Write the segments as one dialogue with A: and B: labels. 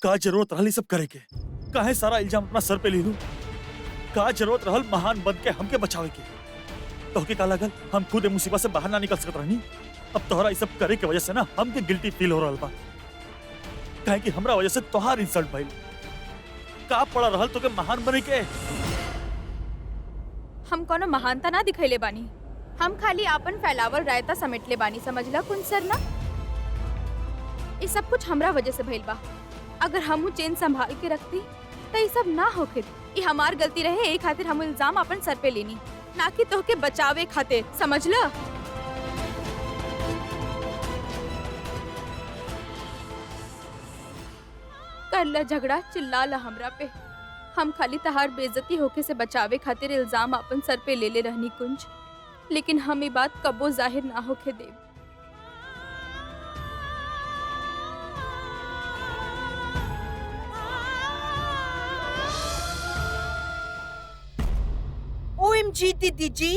A: का जरूरत रहल ई सब करे के? काहे सारा इल्जाम अपना सर पे ले लूं? का जरूरत रहल महान बन के हमके बचावे के? तोहके का लगल हम खुद ए मुसीबत से बाहर ना निकल सकत रहनी? अब तोहरा ई सब करे के वजह से ना हमके गिल्टी फील हो रहल बा, काहे कि हमरा वजह से तोहार इंसल्ट भइल। का पड़ा रहल तोके महान बने के?
B: हम कोनो महानता ना दिखैले बानी, हम खाली आपन फैलावल रायता समेटले बानी, समझला कुन सर ना? ये सब कुछ हमरा वजह से भइल बा। अगर हमहू चेन संभाल के रखती तो ये सब ना होके। ये हमार गलती रहे, एक खातिर हम इल्जाम अपन सर पे लेनी, ना कि तोहके बचावे खातिर, समझला? करला झगड़ा, चिल्लाला हमरा पे। हम खाली तहार बेइज्जती होके से बचावे खातिर इल्जाम अपन सर पे ले रहनी कुंज, लेकिन हम ये बात कबो जाहिर ना होके देव।
C: OMG दीदी जी,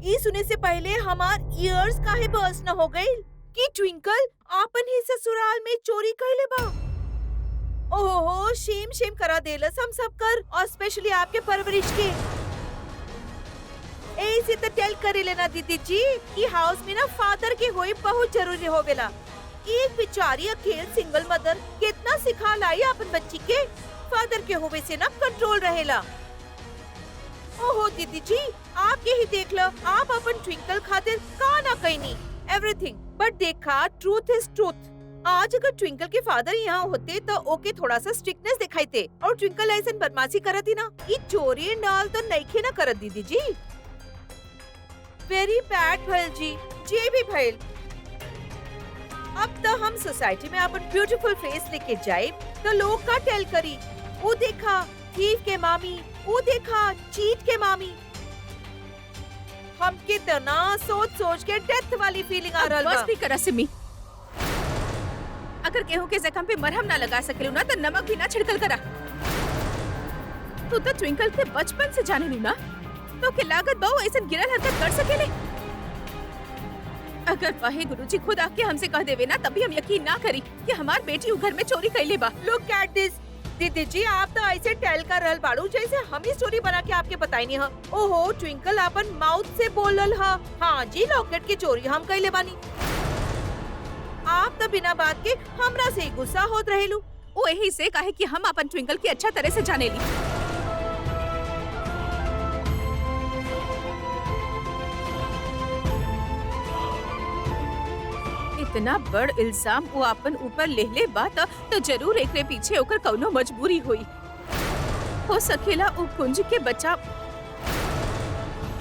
C: ये सुने से पहले हमार ईयर्स काहे बर्स्ट न हो गई कि ट्विंकल आपन ही ससुराल में चोरी कैले बा। ओहो, शेम शेम करा देलस हम सब कर, और स्पेशली आपके परवरिश के। ऐसे तो टेल करे लेना दीदी जी कि हाउस में ना फादर के होई बहुत जरूरी हो गेला। एक बेचारी अकेले सिंगल मदर कितना सिखा लाई अपन बच्ची के, फादर के होवे से ना कंट्रोल रहेला। ओहो दीदी जी, आप यही देख लो, आप अपन ट्विंकल खातिर का ना कहनी एवरीथिंग, बट देखा ट्रूथ इज ट्रूथ। आज अगर ट्विंकल के फादर यहाँ होते तो ओके थोड़ा सा स्ट्रिक्टनेस दिखाईते, और ट्विंकल ऐसा बदमाशी करती ना, ये चोरी डाल तो नहीं ना करत दीदी जी। वेरी बैड भैल जी, जे भी भैल। अब तो हम सोसाइटी में अपन ब्यूटीफुल फेस लेके जाए तो लोग का टेल करी, वो देखा थीफ के मामी, वो देखा चीट के मामी। हम कितना सोच सोच के डेथ वाली फीलिंग आ रहा।
D: बस भी करा सिमी, अगर गेहूं के जख्म पे मरहम ना लगा सकेलू ना तो नमक भी ना छिड़कल करा। तू तो ट्विंकल के बचपन से जाने लू ना, तो के लागत बहु ऐसा गिरल हरकत कर सकेले। अगर वाहे गुरुजी खुद आके हमसे कह देवे ना, तभी हम यकीन ना करी कि हमार बेटी उ घर में चोरी कैले बा।
C: लुक एट दिस दीदी जी, आप तो ऐसे टेल कर रहल बाड़ू जैसे हम ही स्टोरी बना के आपके बताई नहीं। ओहो, ट्विंकल अपन माउथ से बोलल हा। हाँ जी, लॉकेट की चोरी हम कैले बानी। आप तो बिना बात के हमरा से गुस्सा होत रहेलू।
D: वो यही से काहे कि हम अपन ट्विंकल की अच्छा तरह से जाने ली। इतना बड़ इल्जाम वो अपन ऊपर ले बात तो जरूर एकरे पीछे ओकर कौनो मजबूरी हुई। हो सकेला वो कुंज के बचा।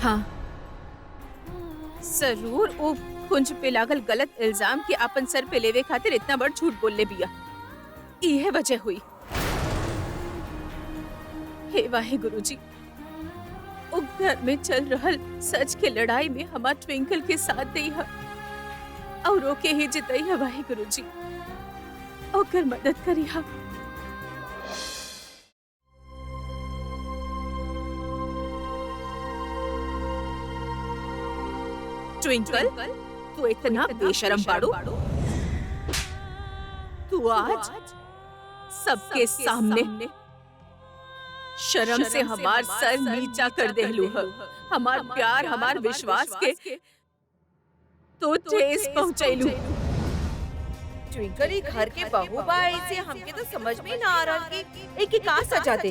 D: हाँ जरूर वो कुंज पे लागल गलत इल्जाम के अपन सर पे लेवे खातिर इतना बड़ झूठ बोलले बिया, यह वजह हुई। हे वाहे गुरुजी, वो घर में चल रहल सच के लड़ाई में हमार ट्विंकल के साथ दे है और ओके ही जितई है। वाहे गुरुजी, ओकर मदद करी हा। ट्विंकल, तू इतना बेशरम बाड़ू, तू आज सबके सामने शर्म से हमार सर नीचा कर देलू है। हमार प्यार, हमार विश्वास के तो ठेस पहुंचैलू।
C: ट्विंकल ही घर के बहू बा, ऐसे हमके तो समझ में ना आ रहा कि एक का सजा दे।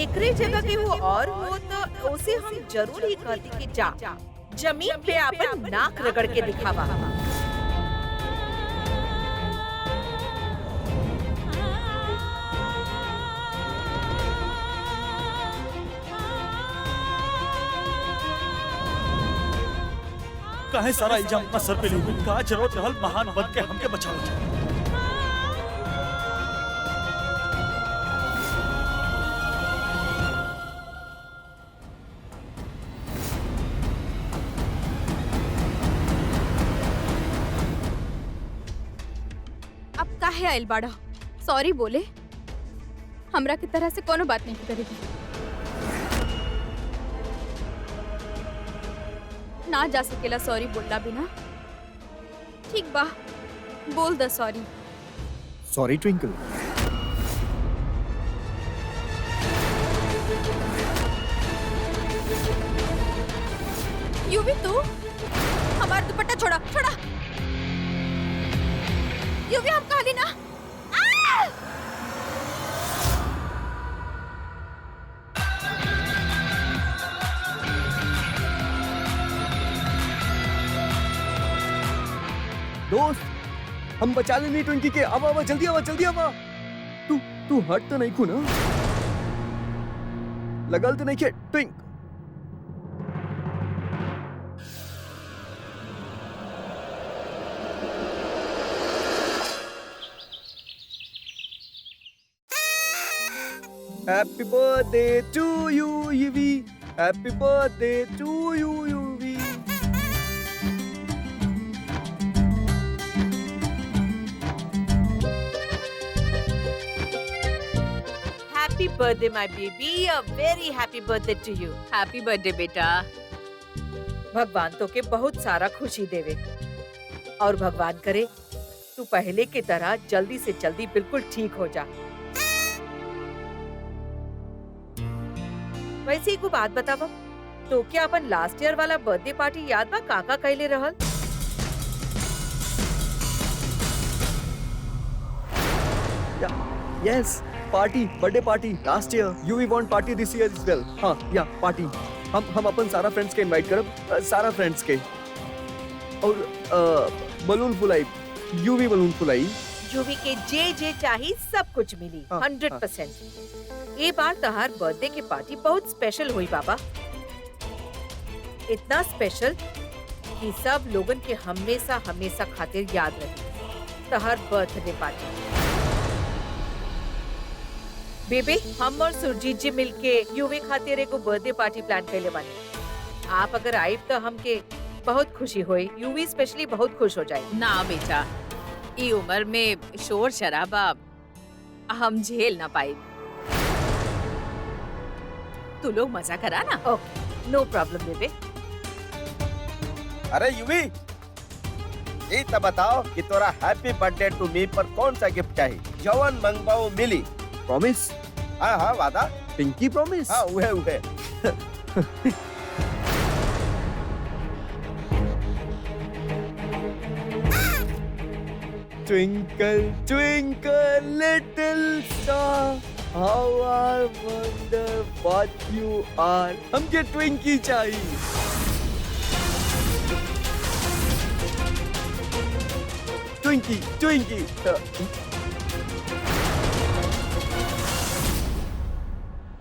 C: एकरे जगह के वो और हो तो उसे हम जरूर ही कहती कि जा जमीन पे अपन नाक रगड़ के दिखावा।
A: काहे सारा इल्जाम अपना सर पे ले लूं? का जरूरत रहल महान बन के हमके बचावे के?
B: अब काहे आइल बाड़ा? सॉरी बोले, हमरा की तरह से कोनो बात नहीं करेगी। ना जा सकेला सॉरी बोलला बिना। ठीक बा, बोल द सॉरी।
E: सॉरी ट्विंकल,
B: यूवी तू हमारा दुपट्टा छोड़ा छोड़ा। यूवी हम काली ना। आ!
E: दोस्त हम बचा लेनी ट्विंकी के। अब आवा जल्दी आवा जल्दी आवा। तू तू हट तो नहीं खू ना? लगल तो नहीं के ट्विंक? Happy birthday to you, Yuvi. Happy birthday to you, Yuvi.
C: Happy birthday my baby, a very happy birthday to you.
D: Happy birthday बेटा।
C: भगवान तो के बहुत सारा खुशी देवे और भगवान करे तू पहले की तरह जल्दी से जल्दी बिल्कुल ठीक हो जा। वैसे ही को बात बतावा, तो क्या अपन लास्ट ईयर वाला बर्थडे पार्टी याद बा काका कैले रहल?
E: Yes, party, birthday party last year. UV want party this year as well. हाँ, या party. हम अपन सारा फ्रेंड्स के इनवाइट करब, सारा फ्रेंड्स के। और बलून फुलाई, UV बलून फुलाई।
C: यूवी के जे चाही सब कुछ मिली,
E: हाँ,
C: 100%। ये बार तहार बर्थडे की पार्टी बहुत स्पेशल हुई बाबा। इतना स्पेशल कि सब लोगन के हमेशा हमेशा खातिर याद रही तहार बर्थडे पार्टी। बेबी हम और सुरजीत जी मिलके यूवी खातिर एगो बर्थडे पार्टी प्लान कैले बानी। आप अगर आइब तो हमके बहुत खुशी होई, यूवी स्पेशली बहुत खुश हो जाए।
D: ना बेटा, ई उम्र में शोर शराबा हम झेल ना पाए। तू लोग मजा करा ना।
C: ओके, नो प्रॉब्लम बेबी।
F: अरे यूवी, ये तो बताओ कि तोरा हैप्पी बर्थडे टू मी पर कौन सा गिफ्ट चाहिए? जवन मंगवाओ मिली।
E: प्रॉमिस?
F: हाँ हाँ वादा।
E: Pinky promise?
F: हाँ उहे उहे।
E: Twinkle, twinkle, little star, how I wonder what you are. हमके ट्विंकी चाहिए। ट्विंकी, ट्विंकी।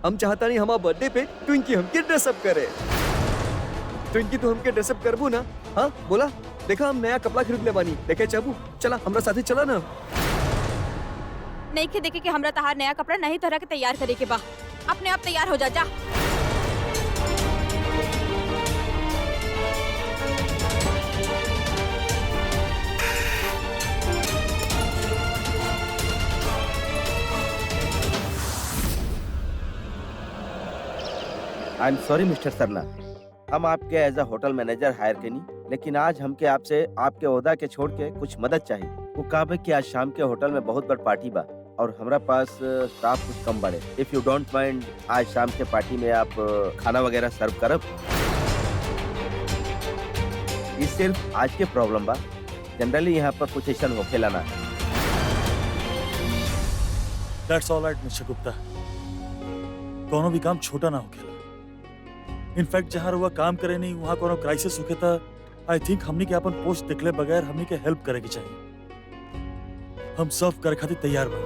E: हम चाहता नहीं हमारा बर्थडे पे ट्विंकी हमके ड्रेसअप करे। ट्विंकी तो हमके ड्रेसअप करबू ना? हाँ बोला, देखा हम नया कपड़ा खरीद ले बानी। देखे चाबू, चला हमरा साथे चला ना।
B: नहीं के देखे कि हमरा तहार नया कपड़ा नहीं तरह के तैयार करे के बा। अपने आप तैयार हो जा जा।
F: I am sorry mister Sarla, हम आपके as a hotel manager hire कनी, लेकिन आज हमके आपसे आपके ओहदा के छोड़ के कुछ मदद चाहिए। वो कहा कि आज शाम के होटल में बहुत बड़ पार्टी बा और हमरा पास स्टाफ कुछ कम बड़े। इफ यू डोंट माइंड, आज शाम के पार्टी में आप खाना वगैरह सर्व करब। ये सिर्फ आज के प्रॉब्लम बा, जनरली यहाँ पर कुछ ऐसा होखेला ना।
A: That's all right, mister Gupta. कोनो भी काम छोटा ना होखेला। इनफैक्ट जहाँ रुआ काम करे नहीं वहाँ कोनो क्राइसिस होके था, आई थिंक हमनी के अपन पोस्ट दिखले बगैर हमनी के हेल्प करे की चाहिए। हम सर्व करे खातिर तैयार बा।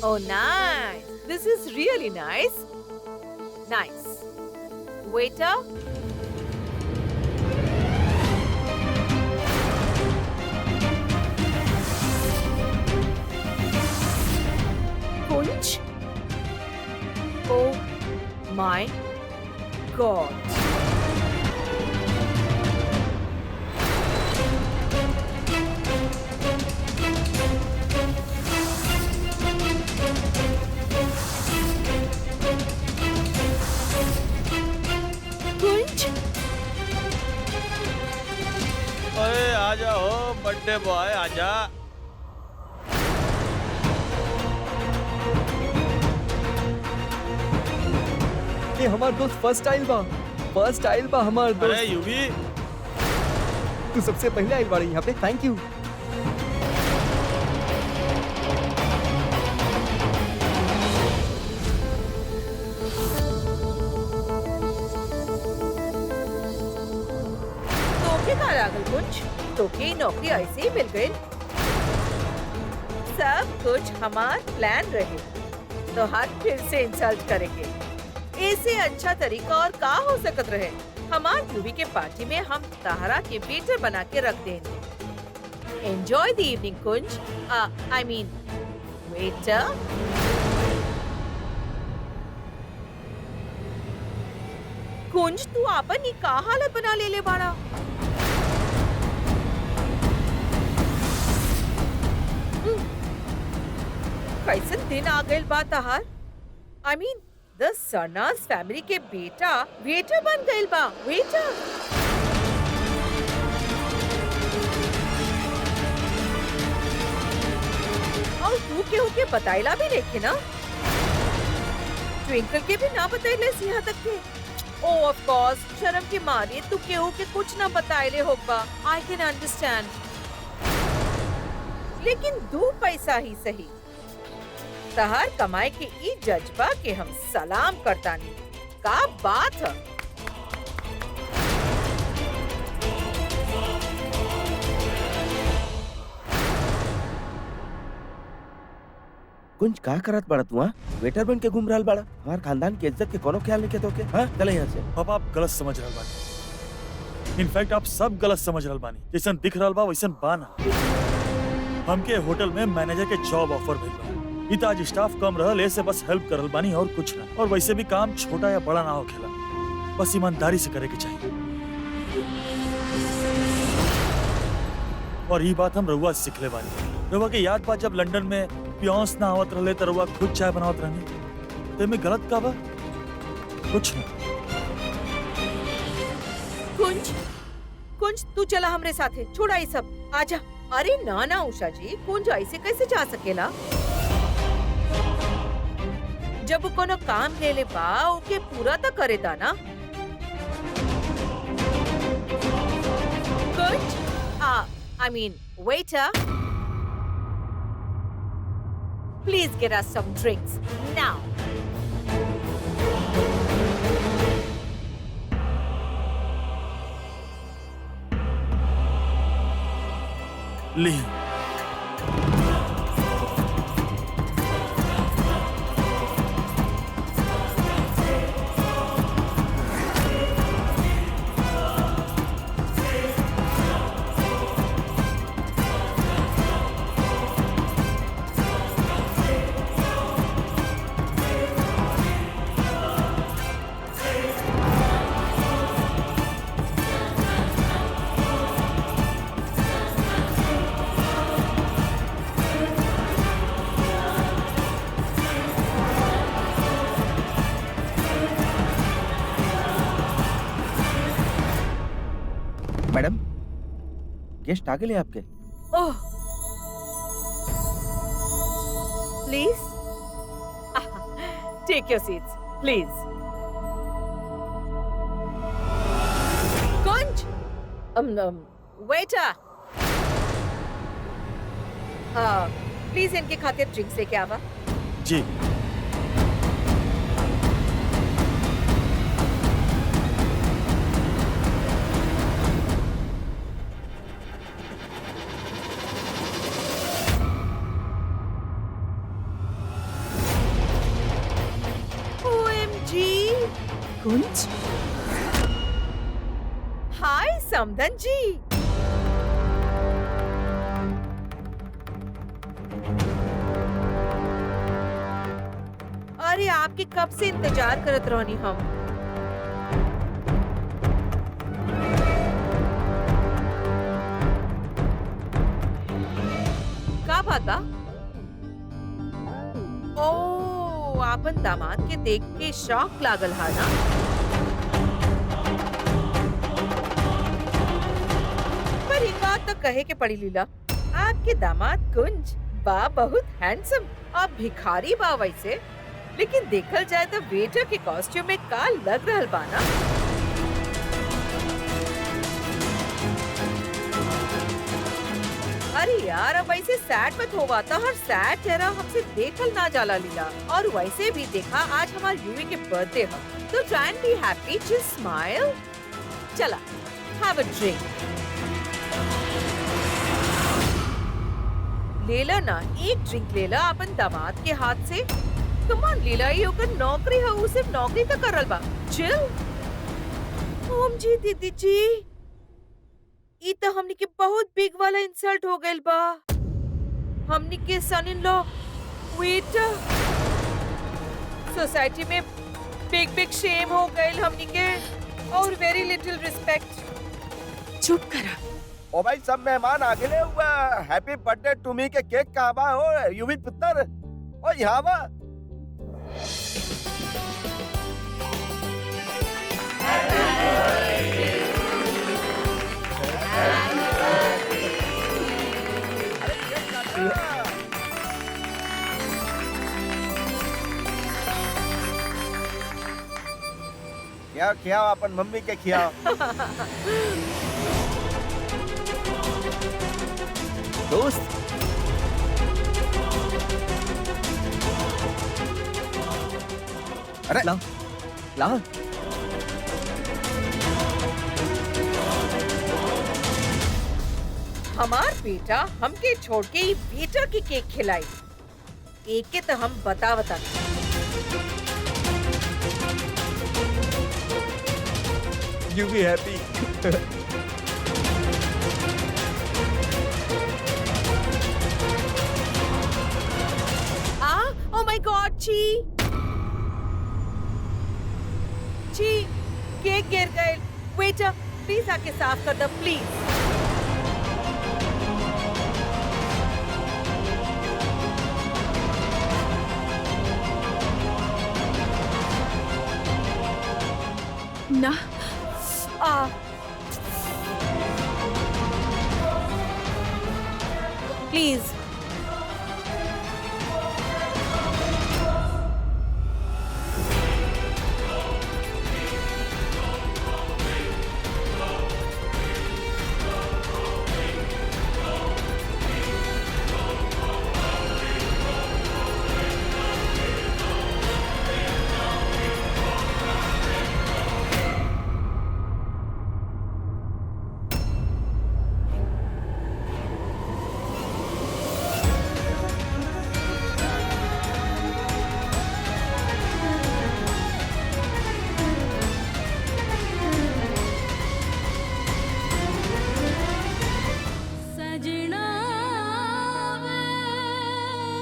C: Oh, nice. This is really nice. Nice. Waiter. Kunj. Oh my God. Kunj.
A: अरे आजा हो बर्थडे बॉय, आजा।
E: हमार दोस्त फर्स्ट आइल बा हमार
A: अरे
E: दोस्त।
A: यूवी,
E: तू सबसे पहले आइल बाड़ी यहाँ पे, थैंक यू।
C: तोके का लागल कुछ? तोके ई नौकरी ऐसे ही मिल गई? सब कुछ हमार प्लान रहे, तो हाथ फिर से इंसल्ट करेंगे। इससे अच्छा तरीका और का हो सकत रहे? हमार यूवी के पार्टी में हम ताहरा के वेटर बना के रख देंगे। एंजॉय द इवनिंग कुंज, आई मीन वेटर। कुंज, तू आपन ही का हालत बना ले बाड़ा? कैसन दिन आ गइल बा तहार? आई मीन द सरनास फैमिली के बेटा वेटर बन गइल बा, वेटर। और तू केहू के बताइला भी नहीं ना? ट्विंकल के भी ना बताइले यहाँ तक के? ओ ऑफ कोर्स, शर्म के मारे तू केहू के कुछ ना बताइले होगा। I can understand. लेकिन 2 पैसा ही सही, तहार कमाए के ई जज्बा के हम सलाम करतानी। का बात है?
F: कुंज का करत बड़ा तू? वेटर बन के घूम रहल बड़ा? हमार खानदान की इज्जत के कोनो ख्याल नहीं के तोके? हाँ, चले यहाँ से।
A: पापा आप गलत समझ रहल बानी। इनफैक्ट आप सब गलत समझ रहल बानी। जैसन दिख रहल बा वैसन बा ना। हमके होटल में मैनेजर के जॉब ऑफर भइल बा। इत आज स्टाफ कम रहल, ऐसे बस हेल्प करल बानी और कुछ ना। और वैसे भी काम छोटा या बड़ा ना होखेला, बस ईमानदारी से करे के चाहिए। और ये बात हम रउआ से सीखले बानी। रउआ के याद बा जब लंदन में पियोंस ना आवत रहले त रउआ खुद चाय बनावत रहनी। ते में गलत का बा? कुछ ना।
C: कुंज, कुंज तू चला हमरे साथे, छोड़ा ये सब, आजा। अरे ना ना उषा जी, कुंज ऐसे कैसे जा सकेला? जब वो कोनो काम ले ले बा, ओके पूरा तो करे दा ना। कुंज, I mean, waiter, please get us some drinks now.
A: ली।
F: मैडम, गेस्ट आ गए आपके?
C: Oh, please, take your seats, please. Kunj, waiter, please इनके खातिर ड्रिंक्स लेके आवा।
A: जी।
C: OMG,
D: कुंज,
C: हाय समधन जी। अरे आपके कब से इंतजार करत रहनी हम। का बात बा? ओ, आपन दामाद के देख के शौक लागल हा ना? पर एक बात तो कहे के पड़ी लीला, आपके दामाद कुंज बा बहुत हैंडसम और भिखारी बा वैसे। लेकिन देखल जाए तो वेटर के कॉस्ट्यूम में का लग रहल बा ना। अरे यार अब ऐसे सैड मत होवा था, हर सैड चेहरा हमसे देखल ना जाला लीला। और वैसे भी देखा आज हमारे यूवी के बर्थडे है, तो try and be happy, just smile. चला हैव अ ड्रिंक। लेला ना एक ड्रिंक लेला अपन दामाद के हाथ से। कम ऑन लीला, ये ओकर नौकरी है, उ सिर्फ नौकरी तक करल बा। चिल। ओम जी दीदी जी, ई तो हमनी के बहुत बिग वाला इंसल्ट हो गइल बा। हमनी के सन इन लॉ वेटर सोसाइटी में बिग बिग शेम हो गइल हमनी के, और वेरी लिटिल रिस्पेक्ट।
D: चुप करा।
F: ओ भाई सब मेहमान आ गए हुआ। हैप्पी बर्थडे टू मी के केक कहाँ बा हो यूवी पुत्र? ओ यहाँ बा। क्या खियाओ अपन मम्मी के खियाओ।
E: दोस्त
F: अरे
E: ला ला
C: हमार बेटा हमके छोड़ के ई वेटर की केक खिलाई। एक के तो हम बता।
E: You be happy.
C: Oh my God ची केक गिर गए। वेटर प्लीज आके साफ कर दो प्लीज।
D: ना
C: प्लीज।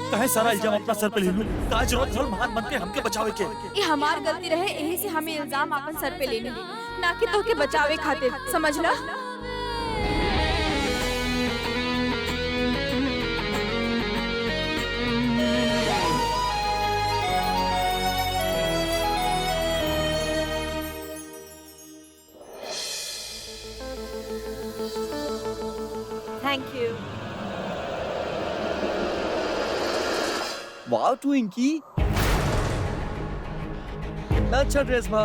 A: काहे सारा इल्जाम अपना सर पे ले लूं? का जरूरत रहल महान बन के हमके बचावे के?
B: ये हमार गलती रहे, यही से हमें इल्जाम अपन सर पे लेने, ना कि तोहके बचावे खातिर, समझला?
C: Thank you.
E: वाह ट्विंकी, कितना अच्छा ड्रेस बा।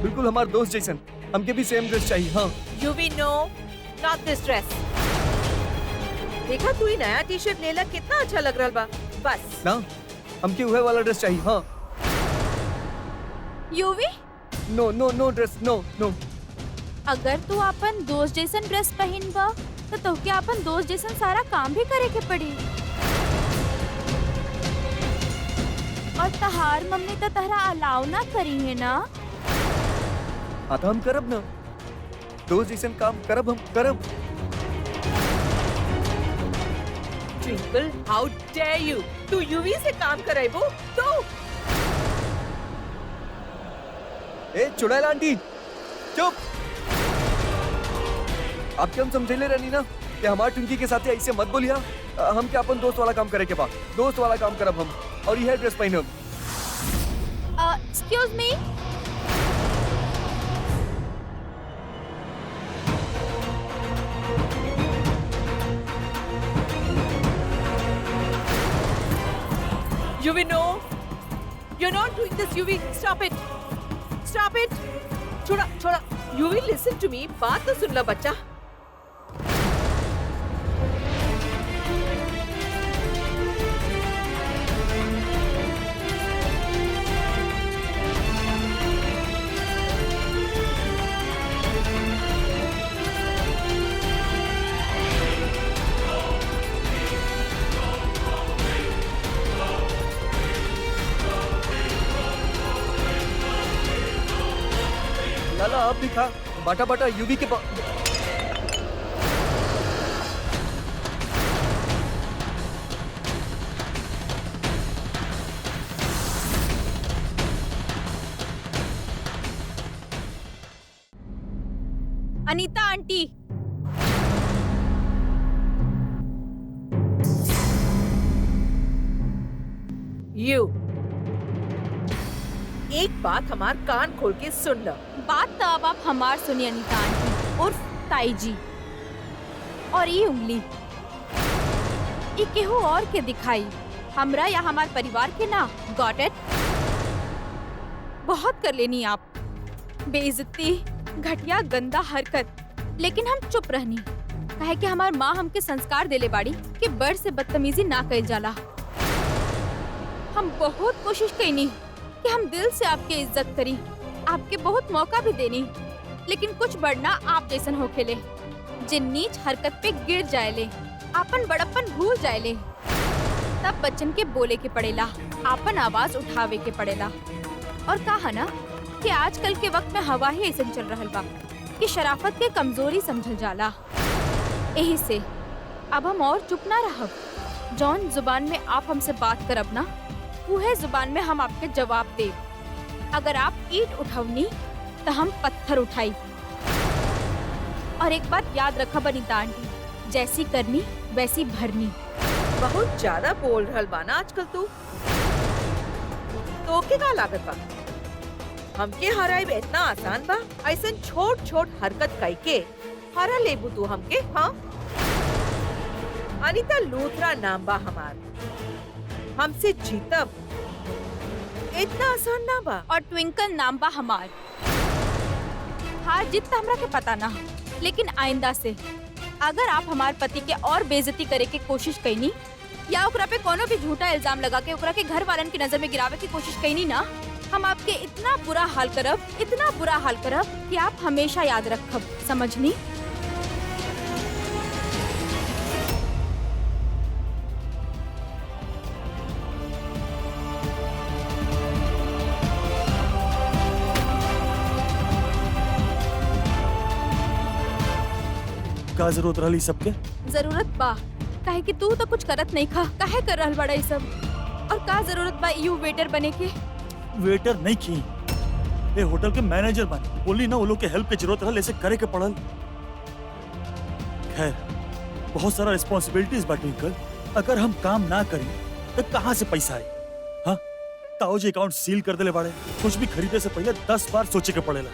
E: बिल्कुल हमारे दोस्त जैसन। हमके भी सेम ड्रेस चाहिए। हाँ
C: Yuvi no not this dress. देखा तू ही नया टी शर्ट लेला, कितना अच्छा लग रहा बा। बस
E: ना, हमके वह वाला ड्रेस चाहिए। हाँ
B: यूवी,
E: नो नो नो ड्रेस, नो नो।
B: अगर तू अपन दोस्त जैसन ड्रेस पहनबा तो तोहके अपन दोस्त जैसन सारा काम भी करे के पड़ी। और तहार मम्मी तो तहरा अलाउ ना करी है ना?
E: हाँ तो हम करब ना, दोस्त जैसन काम करब, हम करब।
C: ट्विंकल, हाउ डेयर यू, तू यूवी से काम कराइबो तो?
E: ए चुड़ैल आंटी, चुप। आपके हम समझेले रहनी ना कि हमारे टुंकी के साथ ऐसे मत बोलिया। हम क्या अपन दोस्त वाला काम करे के बा, दोस्त वाला काम करब हम, और यह ड्रेस पहनब।
B: Excuse me,
C: Yuvi no, you're not doing this, Yuvi, stop it, stop it. छोड़ा छोड़ा, युवी listen to me, बात तो सुन लो बच्चा।
E: लाला आप भी खा, बाटा बाटा यूवी के
B: अनीता आंटी,
C: यू एक बात हमार कान खोल के सुन लो।
B: बात तो अब आप हमार सुनिए अनीता आंटी उर्फ ताई जी। और ये उंगली ये केहू और के दिखाई, हमरा या हमार परिवार के ना। Got it? बहुत कर लेनी आप, बेइज्जती, घटिया गंदा हरकत, लेकिन हम चुप रहनी काहे कि हमार माँ हमके संस्कार देले बाड़ी कि बड़ से बदतमीजी ना कइल जाला। हम बहुत कोशिश कईनी कि हम दिल से आपकी इज्जत करी, आपके बहुत मौका भी देनी, लेकिन कुछ बढ़ना आप जैसन होखेले जिन नीच हरकत पे गिर जाएले, आपन बड़प्पन भूल जाएले। तब बच्चन के बोले के पड़ेला, आपन आवाज उठावे के पड़ेला। और कहा ना कि आजकल के वक्त में हवा ही ऐसा चल रहल बा कि शराफत के कमजोरी समझल जाला। यही से अब हम और चुप ना रहब। जौन जुबान में आप हमसे बात करब ना, उहे जुबान में हम आपके जवाब देब। अगर आप ईंट उठवनी तो हम पत्थर उठाई। और एक बात याद रखब अनीता आंटी, जैसी करनी वैसी भरनी।
C: बहुत ज्यादा बोल रहल बा ना आजकल तू। तो के का लागत बा? हमके हराई इतना आसान बा? ऐसन छोट छोट हरकत कई के हरा लेबू तू हमके? हाँ, अनीता लूथरा नाम बा हमार, हमसे जीतब इतना आसान ना बा।
B: और ट्विंकल नाम बा हमार। हार जीत तो हमरा के पता ना, लेकिन आइंदा से अगर आप हमार पति के और बेइज्जती करे के कोशिश कईनी या ओकरा पे कोनो भी झूठा इल्जाम लगा के ओकरा के घर वालन की नजर में गिरावे की कोशिश कईनी ना, हम आपके इतना बुरा हाल करब, इतना बुरा हाल करब कि आप हमेशा याद रखब। समझनी?
A: का जरूरत रही सबके?
B: जरूरत बा, काहे कि तू तो कुछ करत नहीं खा, काहे कर रहल बड़ा ये सब? और का जरूरत बा यू वेटर बने के?
A: वेटर नहीं की, ये होटल के मैनेजर बने। बोली ना वो लोग के हेल्प की जरूरत रहल, ऐसे करे के पड़ल। खैर, बहुत सारा रिस्पॉन्सिबिलिटीज बा ट्विंकल। अगर हम काम ना करें तो कहाँ से पैसा आए? हाँ, ताऊ जी अकाउंट सील कर देले बाड़े। कुछ भी खरीदे से पहले 10 बार सोचे के पड़ेला।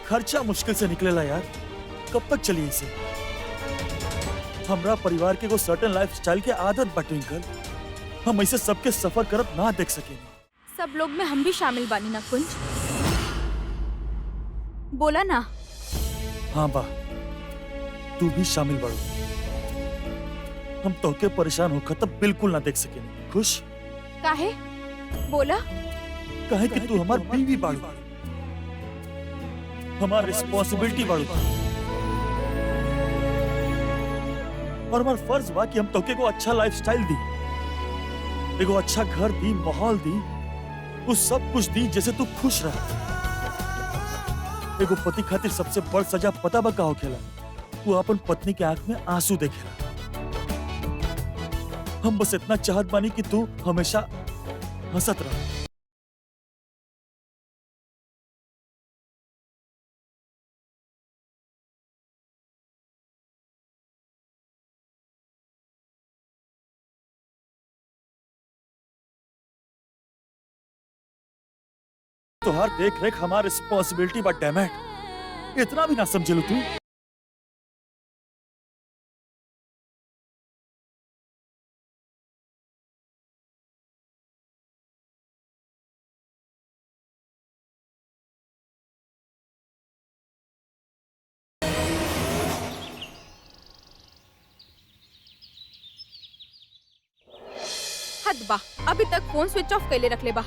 A: खर्चा मुश्किल से निकलेला यार, कब तक चलिए इसे? हमरा परिवार के को सर्टेन लाइफ स्टाइल के आदत बा ट्विंकल, हम ऐसे सबके सफर करत ना देख सकेंगे।
B: सब लोग में हम भी शामिल बानी ना कुंज? बोला ना।
A: हाँ बा, तू भी शामिल बाड़ू। हम तोके परेशान होकर तब बिल्कुल ना देख सकेंगे। खुश?
B: काहे? बोला।
A: काहे कि तू हमार बीवी बाड़ू, हमार रिस्पॉन्सिबिलिटी बाड़ू, और हमार फर्ज बा कि हम तोके को अच्छा लाइफस्टाइल दी, एगो अच्छा घर दी, माहौल दी, वो सब कुछ दी जैसे तू खुश रह। एगो पति खातिर सबसे बड़ सजा पता बा का होखेला? वो अपन पत्नी के आंख में आंसू देखेला। हम बस इतना चाहत बानी कि तू हमेशा हंसत रह। तोहार देख रेख हमार रिस्पॉन्सिबिलिटी बा, डैम इट। इतना भी ना समझे तू।
B: बा, अभी तक फोन स्विच ऑफ कैले रखले बा।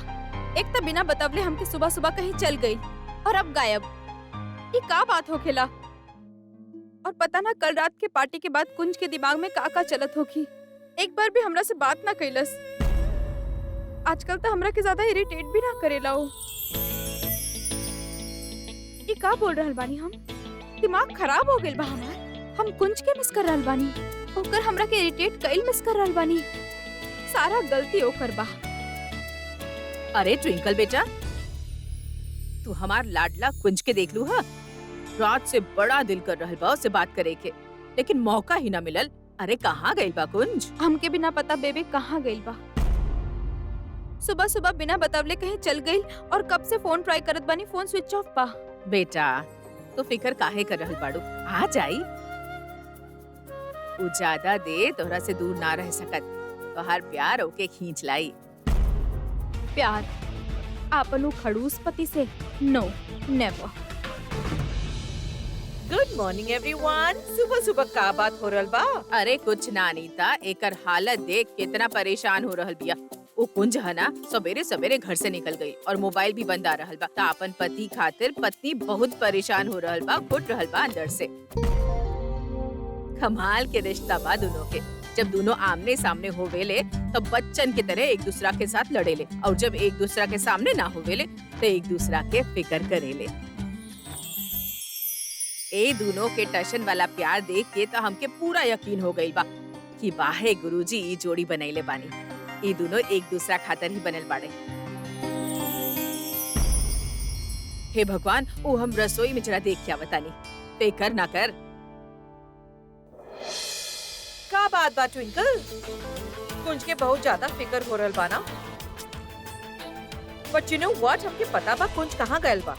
B: एक तो बिना बतवले हमके सुबह सुबह कहीं चल गई और अब गायब। ये का बात होखेला? और पता ना कल रात के पार्टी के बाद कुंज के दिमाग में का चलत होगी। एक बार भी हमरा से बात ना कैलस। आजकल तो हमरा के ज्यादा इरिटेट भी ना करेला हो। ये का बोल रहल बानी हम? दिमाग खराब हो गइल बा हमार। हम कुंज के मिस कर रहल बानी, ओकर हमरा के इरिटेट कइल मिस कर रहल बानी। सारा गलती ओकर बा।
D: अरे ट्विंकल बेटा, तू हमार लाडला कुंज के देख लू हा। रात से बड़ा दिल कर रहल बा उससे बात करे के, लेकिन मौका ही ना मिलल। अरे कहाँ गइल बा कुंज?
B: हमके बिना पता बेबे कहाँ गइल बा। सुबह सुबह बिना बतवले कहीं चल गई और कब से फोन ट्राई करत बानी, फोन स्विच ऑफ बा।
D: बेटा तो फिकर काहे कर रहल बाड़ू? आ जाई। वो ज्यादा देर तोहरा से दूर ना रह सकत। तोहार प्यार ओके खींच लाई।
B: प्यार आपन उ खड़ूस पति से? No, never.
C: Good morning everyone. सुबह सुबह का बात हो रहल बा?
D: अरे कुछ ना अनीता, एकर हालत देख कितना परेशान हो रहल बिया। वो कुंज है ना, सवेरे सवेरे घर से निकल गई और मोबाइल भी बंद आ रहल बा। ता अपन पति खातिर पत्नी बहुत परेशान हो रहल बा, घुट रहल बा अंदर से। कमाल के रिश्ता बा दोनों के। जब दोनों आमने सामने होवेले तो बच्चन की तरह एक दूसरा के साथ लड़ेले, और जब एक दूसरा के सामने ना होवेले तो एक दूसरा के फिकर करेले। ए दोनों के टशन वाला प्यार देख के तो हमके पूरा यकीन हो गई बा कि वाहे गुरुजी ई जोड़ी बनैले बानी। ये दोनों एक दूसरा खातर ही बनल बाड़े। हे भगवान, वो हम रसोई में जरा देख क्या बतानी। फिकर ना कर।
C: का बात बा ट्विंकल? कुंज के बहुत ज्यादा फिकर हो रहल बा ना? बट यू नो व्हाट, हमके पता बा कुंज कहाँ गइल बा।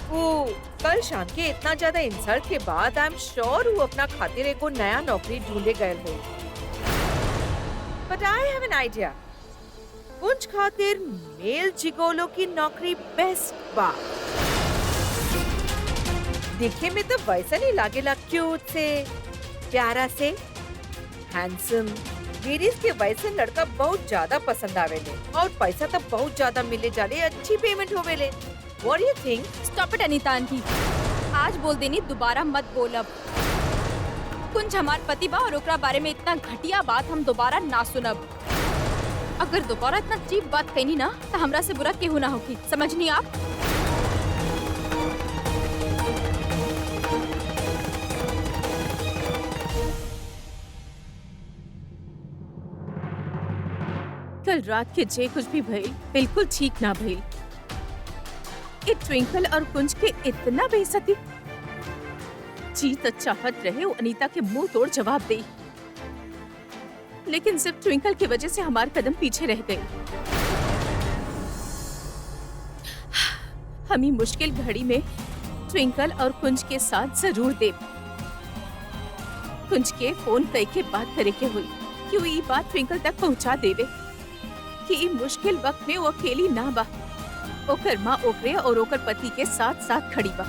C: वो कल शाम के इतना ज्यादा इंसल्ट के बाद आई एम श्योर वो अपना खातिर एको नया नौकरी ढूंढे गए हो। But I have an idea. कुंज खातिर मेल जिगोलो की नौकरी बेस्ट बा। दिखे में तो वैसा नहीं लागेला, क्यूट से, प्यारा से, हैंडसम। लेडीज के वैसे लड़का बहुत ज्यादा पसंद आवेले और पैसा तो बहुत ज्यादा मिले जाले, अच्छी पेमेंट होवेले। What do you think?
B: Stop it Anita aunty. आज बोल देनी, दोबारा मत बोलब। कुंज हमार पति बा और ओकरा बारे में इतना घटिया बात हम दोबारा ना सुनब। अगर दोबारा इतना चीप बात कहनी ना तो हमरा से बुरा केहू ना होगी, समझनी आप?
D: कल रात के जे कुछ भी भइल बिल्कुल ठीक ना भइल। ये ट्विंकल और कुंज के इतना बेइज्जती। जी तो चाहत रहे वो अनीता के मुंह तोड़ जवाब दे, लेकिन सिर्फ ट्विंकल की वजह से हमारे कदम पीछे रह गए। हम ही मुश्किल घड़ी में ट्विंकल और कुंज के साथ जरूर दे। कुंज के फोन करके बात करे के हुई, क्यों ये बात ट्विंकल तक पहुंचा देवे कि ई मुश्किल वक्त में वो अकेली ना बा। ओकर माँ ओकरे और ओकर पति के साथ साथ खड़ी बा।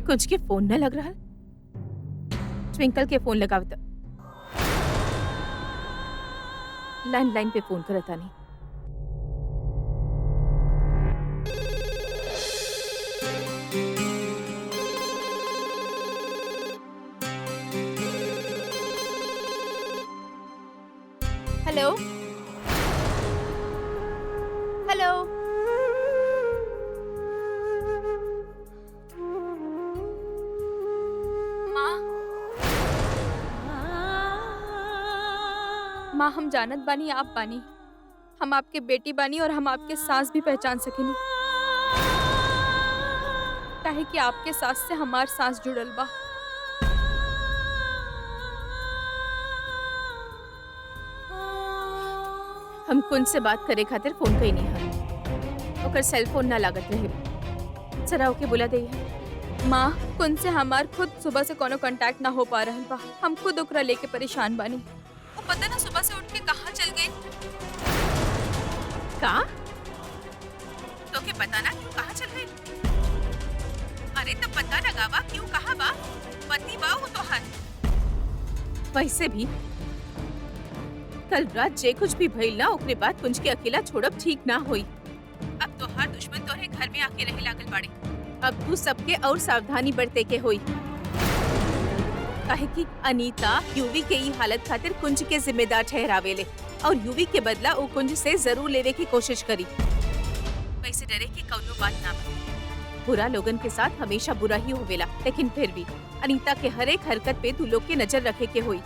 D: कुछ के फोन न लग रहा। ट्विंकल के फोन लगावता। लैंडलाइन पे फोन करता नहीं।
B: हेलो हेलो, माँ हम जानत बानी आप बानी, हम आपके बेटी बानी और हम आपके सास भी पहचान सकेनी, काहे कि आपके सास से हमार सास जुड़ल बा।
D: हम कुंज से बात करे खातिर फोन कई नहीं है। ओकर सेल फोन ना लागत रहे। जरा ओके बुला दे।
B: माँ कुंज से हमार खुद सुबह से कोनो कांटेक्ट ना हो पा रहल बा। हम खुद ओकरा लेके परेशान बानी। वो पता ना सुबह से उठ के कहाँ चल गई।
D: का? पता ना क्यों कहाँ चल गई? अरे तब पता लगावा क्यों कहाँ बा? पति बा हो तो हर। वैसे भी कल रात जे कुछ भी भइल ना ओकरे बाद कुंज के अकेला छोड़ब ठीक ना होई। अब तो हर दुश्मन तोरे घर में आके रहे लागल बाड़े। अब तू सबके और सावधानी बरते के होई। काहे कि अनीता यूवी के ई हालत खातिर कुंज के जिम्मेदार ठहरावेले और यूवी के बदला वो कुंज से जरूर लेवे की कोशिश करी। वैसे डरे की कौनो बात ना बा। बुरा लोगन के साथ हमेशा बुरा ही होवेला, लेकिन फिर भी अनीता के हर एक हरकत पे तू लोग के नजर रखे के होई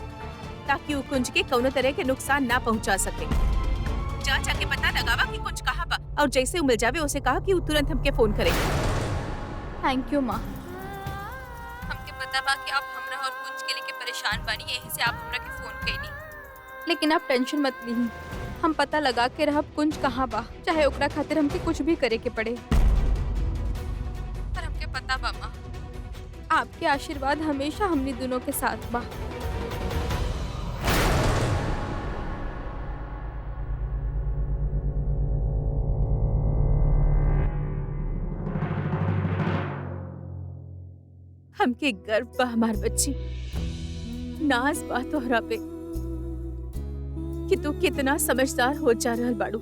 D: ताकि वो कुंज के कौनो तरह के नुकसान ना पहुंचा सके। जा जाके पता लगावा कि कुंज कहाँ बा और जैसे वो मिल जावे उसे कहा कि वो तुरंत हमके फोन करे।
B: थैंक यू माँ। हमके पता बा कि आप हमरा और कुंज के लेके परेशान बानी, यही से आप हमरा के फोन कईनी। लेकिन आप टेंशन मत लीही, हम पता लगा के रहब कुंज कहाँ बा, चाहे ओकरा खातिर हमके कुछ भी करे के पड़े। पर हमके पता बा माँ, आपके आशीर्वाद हमेशा हमनी दोनों के साथ बा।
D: हमके गर्व बा हमार बच्ची, नाज बा तोहरा पे कि तू कितना समझदार हो जा रहल बाड़ू।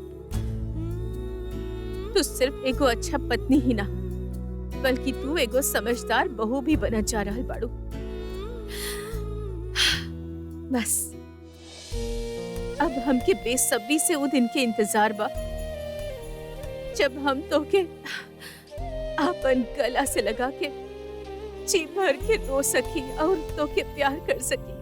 D: तू सिर्फ एगो अच्छा पत्नी ही ना बल्कि तू एगो समझदार बहू भी बनत जा रहल बाड़ू। बस अब हमके बेसब्री से वो दिन के इंतजार बा जब हम तोके अपन गला से लगा के जी भर के रो सकी और तो के प्यार कर सकी।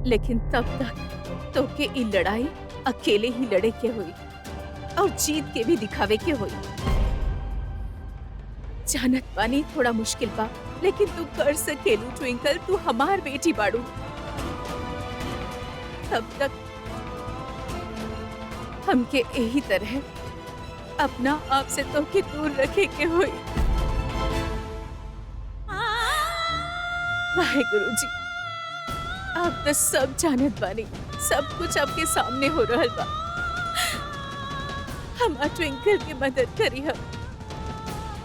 D: लेकिन तब तक तो के ई लड़ाई अकेले ही लड़े के हुई और जीत के भी दिखावे के हुई। जानत पानी थोड़ा मुश्किल बा, लेकिन तू कर सकेलू ट्विंकल, तू हमार बेटी बाड़ू। तब तक हमके यही तरह अपना आप से तो के दूर रखे के हुई। वाहेगुरु जी, आप तो सब जानत बानी, सब कुछ आपके सामने हो रहल बा। हमार ट्विंकल की मदद करी हम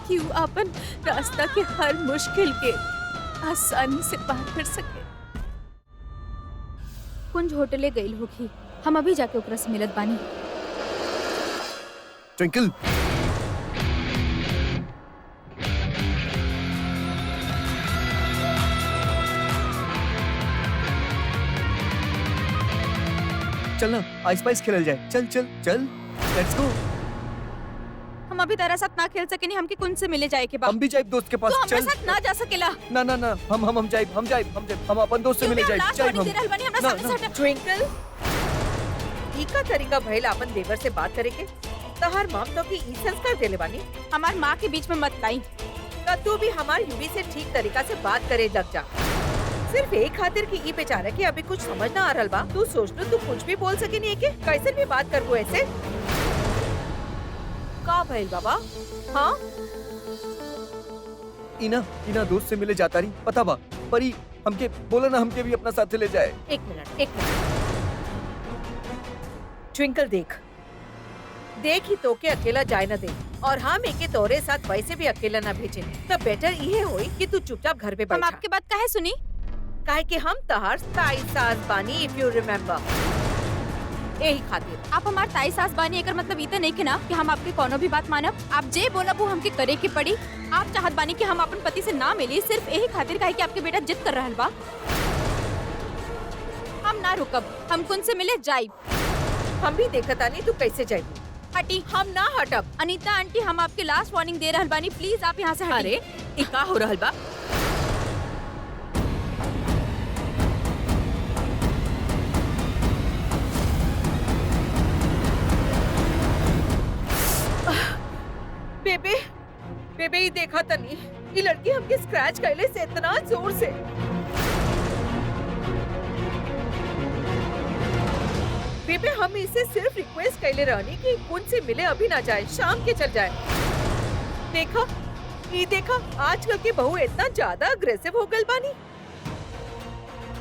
D: कि वो अपन रास्ता के हर मुश्किल के आसानी से पार कर सके।
B: कुंज होटले गईल होखी, हम अभी जाके ओकरा से मिलत बानी।
E: ट्विंकल, चल ना आइस पाइस खेलल जाए। चल चल चल, लेट्स गो।
B: हम अभी तेरा साथ ना खेल सके, नहीं हमके कुंज से मिले जाए के बाद।
E: हम भी जाए दोस्त के पास।
B: तो हमारे
E: चल
B: साथ ना जा सकेला।
E: ना ना ना, हम जाए हम अपन दोस्त से मिले जाए।
C: ट्विंकल, ई का तरीका भइल अपन देवर से बात करे के? तहार माम तो की ई संस्कार देले बानी।
B: हमार माँ के बीच में मत लाई।
C: का तू भी हमार यूवी से ठीक तरीका से बात करे लग जा। सिर्फ एक खातिर की ई बेचारा के अभी कुछ समझ ना आ रहल बा। तू सोच लो, तू कुछ भी बोल सके नहीं के? कैसे भी बात करबो ऐसे? का भइल बाबा? हाँ,
E: इना दोस्त से मिले जाता रही, पता बा परी हमके बोला ना हमके भी अपना साथ ले जाए।
C: एक मिनट। ट्विंकल देख ही तो के अकेला जाए ना दे, और हम एके तोरे साथ वैसे भी अकेला ना भेजे। तब बेटर ये होई कि तू चुपचाप घर पे
B: हम
C: बैठा।
B: आपके बात काहे सुनी?
C: काहे कि हम तहार ताई सास बानी, इफ यू रिमेम्बर। यही खातिर
B: आप हमार ताई सास बानी, एकर मतलब ई त नहीं के ना कि हम आपके कोनो भी बात मानब। आप जे बोलब वो हमके करे के पड़ी। आप चाहत बानी कि हम अपन पति से ना मिली सिर्फ यही खातिर काहे कि आपके बेटा जिद कर रहल बा। हम ना रुकब, हम कुंज से मिले जाइब।
C: हम भी देखता नहीं तू कैसे जाएगी।
B: हटी।
C: हम ना हटब।
B: अनीता आंटी, हम आपके लास्ट वार्निंग दे रहल बानी, प्लीज आप यहाँ से हटी।
D: अरे ई का हो रहल बा?
C: बेबे ही देखा तनी, ये लड़की हमके स्क्रैच कैले से इतना जोर से। बेबे हम इसे सिर्फ रिक्वेस्ट कैले रहनी कि उनसे मिले, अभी ना जाए, शाम के चल जाए। देखा आजकल की बहू इतना ज्यादा अग्रेसिव हो गई बानी,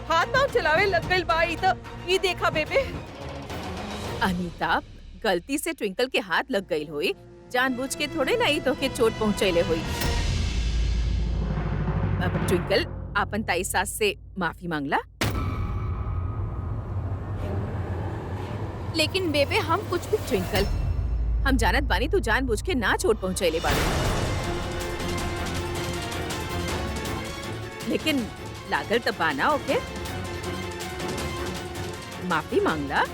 C: हाथ पांव चलावे लग गई बा। ई देखा बेबे।
D: अनीता, गलती से ट्विंकल के हाथ लग गई हुई, जानबूझ के थोड़े नहीं तो के चोट पहुंचैले हुई। अब ट्विंकल आपन ताई सास से माफी मांगला।
B: लेकिन बेबे हम कुछ भी
D: ट्विंकल, हम जानत बानी तू जानबूझ के ना चोट पहुंचैले बाड़ी, लेकिन लागल तब बाना ओके। माफी मांगला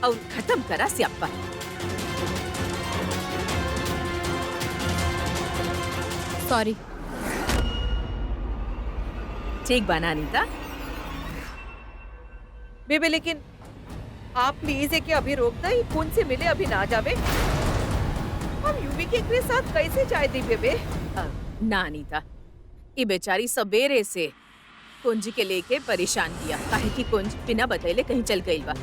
D: और खत्म करा स्यापा।
B: सॉरी।
D: ठीक बाना अनीता।
C: बेबे लेकिन आप प्लीज है कि अभी रोक दे, खून से मिले अभी ना जावे। हम यूवी के साथ कैसे जाए दी बेबे?
D: ना अनीता, ये बेचारी सवेरे से कुंज के लेके परेशान किया, काहे कि कुंज बिना बतैले कहीं चल गई बा।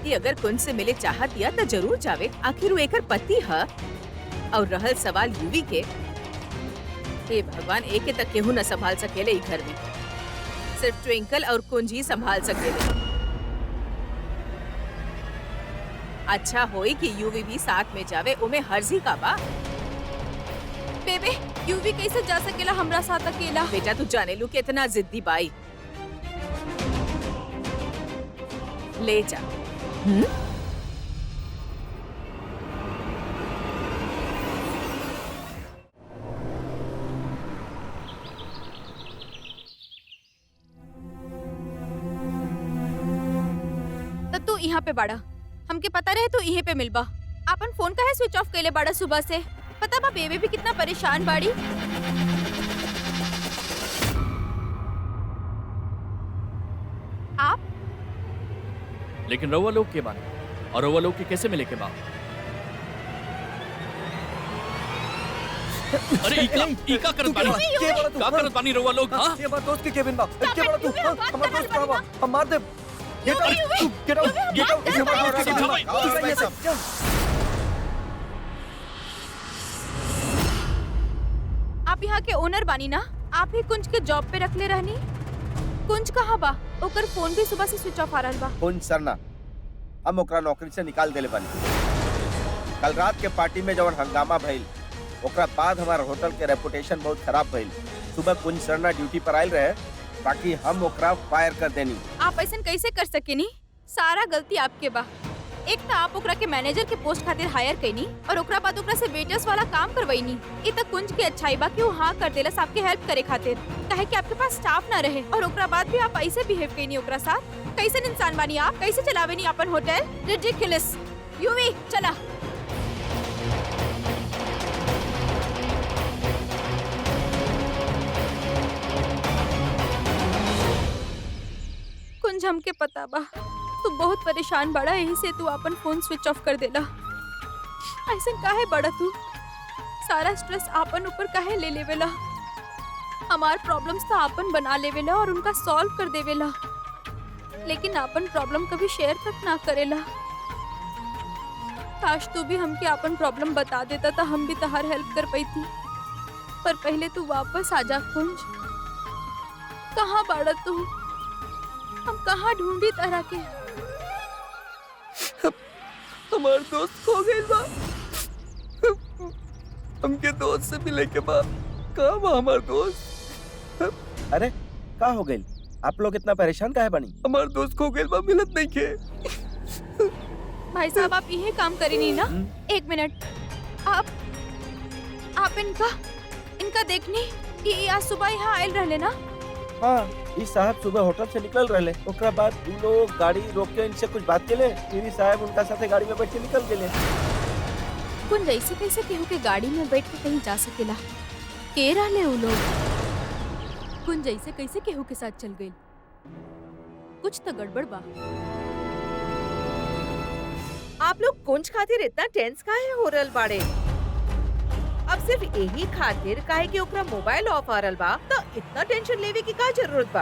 D: ये अगर कुंज से मिले चाहत दिया तो जरूर जावे, आखिर वो एकर पति है। और रहल सवाल यूवी के, हे भगवान, एक के तक केहू न संभाल सकेले ई घर में, सिर्फ ट्विंकल और कुंज ही संभाल सकेले। अच्छा होई कि यूवी भी साथ में जावे, उमे हर्जी का बा।
B: बेबे यूवी कैसे जा सकेला हमरा साथ अकेला?
D: बेटा तू जाने लू कितना जिद्दी बाई। ले जा।
B: तो तू यहाँ पे बाड़ा, हमके पता रहे तू यहीं पे मिलबा। आपन फोन काहे स्विच ऑफ कैले बाड़ा सुबह से? पता बा बेबे भी कितना परेशान बाड़ी। आप
A: लेकिन रउआ लोग के बारे और रउआ लोग के कैसे मिले के बाद? अरे इका करत बानी, का करत बानी रउआ लोग? हां
E: ये बात दोस्त के केबिन बा। के बड़ा तू? हमार दोस्त का बा, हम मार दे। Get out, get out, get out. ये हमार दोस्त के केबिन बा।
B: आप यहाँ के ओनर बानी ना? आप ही कुंज के जॉब पे रखले रहनी? कुंज कहाँ बा? ओकर फोन भी सुबह से स्विच ऑफ आ रहल बा।
F: कुंज सरना हम ओकरा नौकरी से निकाल देले बानी। कल रात के पार्टी में जवन हंगामा भइल, ओकरा बाद हमार होटल के रेपुटेशन बहुत खराब भइल। सुबह कुंज सरना ड्यूटी पर आयल रहे, बाकी हम ओकरा फायर कर देनी।
B: आप ऐसा कैसे कर सकेनी? सारा गलती आपके बा। एक तो आप ओकरा के मैनेजर के पोस्ट खातिर हायर कैनी और ओकरा बाद ओकरा से वेटर्स वाला काम करवाईनी। ये तो कुंज के अच्छाई बा कि वो हाँ कर देलस आपके हेल्प करे खातिर, काहे कि आपके पास स्टाफ ना रहे और ओकरा बाद भी आप ऐसे बिहेव कैनी ओकरा साथ। कैसे इंसान बानी आप? कैसे चलावेनी अपन होटल? रिडिकुलस। यूवी चला। कुंज हमके पता बा तू बहुत परेशान बड़ा, यही से तू अपन फोन स्विच ऑफ कर देला। ऐसे काहे बड़ा तू? सारा स्ट्रेस आपन ऊपर काहे ले लेवेला? हमार प्रॉब्लम्स तो आपन बना लेवेला और उनका सॉल्व कर देवेला, लेकिन आपन प्रॉब्लम कभी शेयर तक ना करेला। काश तू भी हमके आपन प्रॉब्लम बता देता तो हम भी तहार हेल्प कर पाती। पर पहले तू वापस आ जा कुंज। कहाँ बड़ा तू? हम कहाँ ढूंढी तरह के?
E: हमार दोस्त खो गइल बा। हमके दोस्त से मिले के बाद कहाँ बा हमार दोस्त?
F: अरे का हो गइल? आप लोग इतना परेशान काहे बनी?
E: हमार दोस्त खो गइल बा, मिलत नहीं के।
B: भाई साहब आप यही काम करी नहीं ना? एक मिनट, आप इनका देखनी कि आज सुबह यहाँ आयल रहले ना?
F: हाँ, इस साहब सुबह होटल से निकल रहे, ओकरा बाद उन लोग गाड़ी रोक के इनसे कुछ बात के ले, फिर ई साहब उनका साथे गाड़ी में बैठ के निकल गए।
B: कुंज ऐसे कैसे केहू के गाड़ी में बैठ के कहीं जा सकेला? के रहले उ लोग? कुंज ऐसे कैसे केहू के साथ चल गई? कुछ तो गड़बड़ बा।
C: आप लोग कुंज खातिर इतना टेंस काहे हो रहल बाड़े? अब सिर्फ यही खातिर काहे कि ओकरा मोबाइल ऑफ आ रहल बा तो इतना टेंशन लेवे की का जरूरत बा?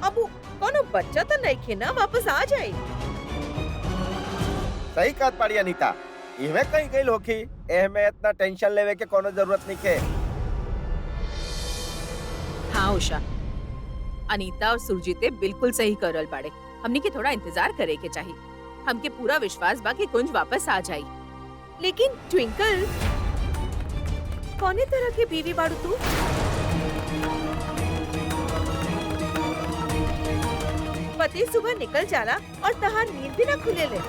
C: अब वो कोनो बच्चा तो नहीं खे ना, वापस आ जाए।
F: सही बात पाड़ी अनीता, इहमे कहीं गइल होखी, एहमे इतना टेंशन लेवे के कोनो जरूरत नहीं के।
D: हाँ उषा, अनीता और सुरजीते बिल्कुल सही करल बाड़े। हमने के थोड़ा इंतजार करे के चाहिए। हमके पूरा विश्वास बा कि कुंज वापस आ जाई।
C: लेकिन ट्विंकल, कौने तरह की बीवी बाड़ू तू? पति सुबह निकल जाला और तहार नींद भी ना खुले ले।